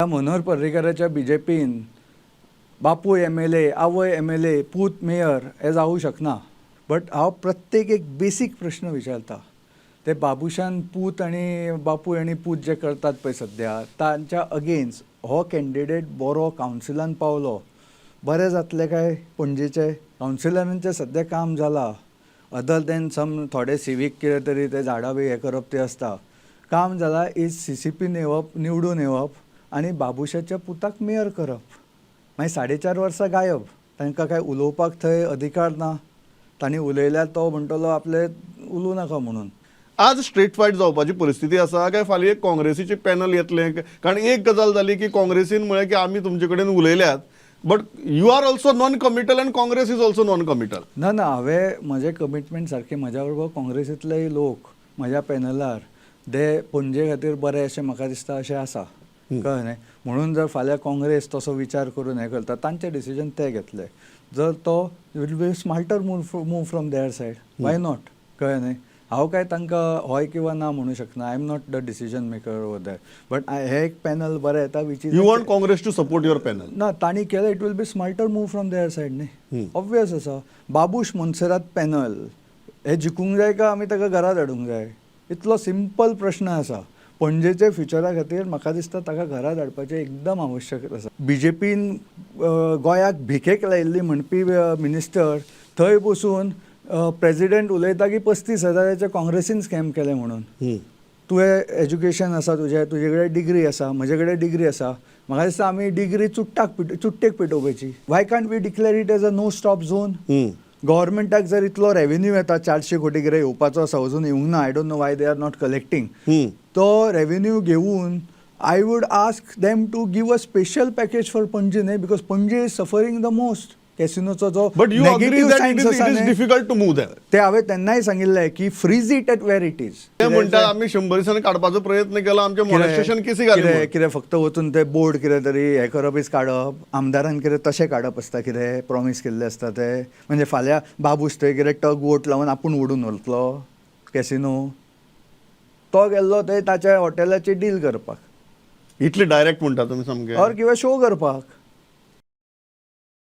मनोहर पर्रीकाराच्या बीजेपीन बापूय एमएलए आवय एमएलए पूत मेयर हे जावूं शकना. बट हांव प्रत्येक एक बेसीक प्रश्न विचारता. ते बाबुशान पूत आनी बापूय आनी पूत जे करतात पळय सद्या तांच्या अगेन्स्ट हो कॅन्डिडेट बरो कावन्सिलान पावलो बरें जातलें काय? पणजेचे कावन्सिलरांचें सद्या काम जालां. अदर दॅन सम थोडे सिवीक कितें तरी ते झाडां बी हें करप ते आसता. काम जालां इज CCP निवडून येवप आनी बाबुशाच्या पुताक मेयर करप. मागीर 4.5 वर्सां गायब. तांकां काय उलोवपाक थंय अधिकार ना. तांणी उलयल्यार तो म्हणटलो आपले उलोवं नाका म्हणून. आज स्ट्रीट फायट जावपाची परिस्थिती आसा काय फाल्यां एक काँग्रेसीचे पॅनल येतलें? कारण एक गजाल जाली की काँग्रेसीन म्हळें की आमी तुमचे कडेन उलयल्यात but you are also non committal and Congress is also non committal. ना हांवें म्हजें कमिटमेंट सारकें म्हज्या बरोबर काँग्रेसींतलेय लोक म्हज्या पॅनलार ते पणजे खातीर बरें अशें म्हाका दिसता अशें आसा. कळ्ळें न्ही. म्हणून जर फाल्यां काँग्रेस तसो विचार करून हें करता तांचें डिसिजन ते घेतले. जर तो will be smarter move from their side. Why not? कळ्ळें न्ही. हांव काय तांकां हय किंवा ना म्हणूं शकना. I am not the decision maker over there. But हे एक पॅनल बरें येता which is you want Congress to support your panel. ना तांणी केलें it will be smarter move from their side न्ही. ऑब्वियस आसा. बाबूश मोन्सेरात पॅनल हे जिखूंक जाय का आमी ताका घरा धाडूंक जाय? इतलो सिंपल प्रश्न आसा. पणजेचे फ्युचरा खातीर म्हाका दिसता ताका घरा धाडपाचें एकदम आवश्यक आसा. बीजेपीन गोंयाक भिकेक लायिल्ली म्हणपी मिनिस्टर थंय बसून प्रेजिडेंट उलयता की 35,000चे काँग्रेसीन स्कॅम केले म्हणून. तुवें एज्युकेशन आसा तुजे कडेन डिग्री आसा म्हजे कडेन डिग्री आसा. म्हाका दिसता आमी डिग्री चुट्टेक पेटोवपाची. Why can't we declare it as a no stop zone? गव्हर्मेंटाक जर इतलो रेव्हेन्यू येता 400 कोटी कितें येवपाचो आसा अजून येवंक ना. I don't know why they are not collecting. तो रेव्हेन्यू घेवन I would ask them to give a special package for Panaji न्ही. Because Panaji is suffering the most. कॅसिनोचो जो नेगेटिव्ह सायन्स आसा it is difficult to move there. ते हांवें तेन्नाय सांगिल्लें की freeze it at where it is. ते म्हणटात आमी 100 दिसांनी काडपाचो प्रयत्न केलो आमचे मॉलेस्टेशन केसी घाली. कितें फक्त वचून ते बोर्ड कितें तरी हें करपच काडप. आमदारान कितें तशें काडप आसता कितें प्रॉमीस केल्लें आसता ते. म्हणजे फाल्यां बाबूश थंय कितें टग वोट लावन आपूण ओडून व्हरतलो कॅसिनो. तो गेल्लो थंय ताच्या हॉटेलाची डील करपाक. इतले डायरेक्ट म्हणटा तुमी सामकें. और किंवा शो करपाक.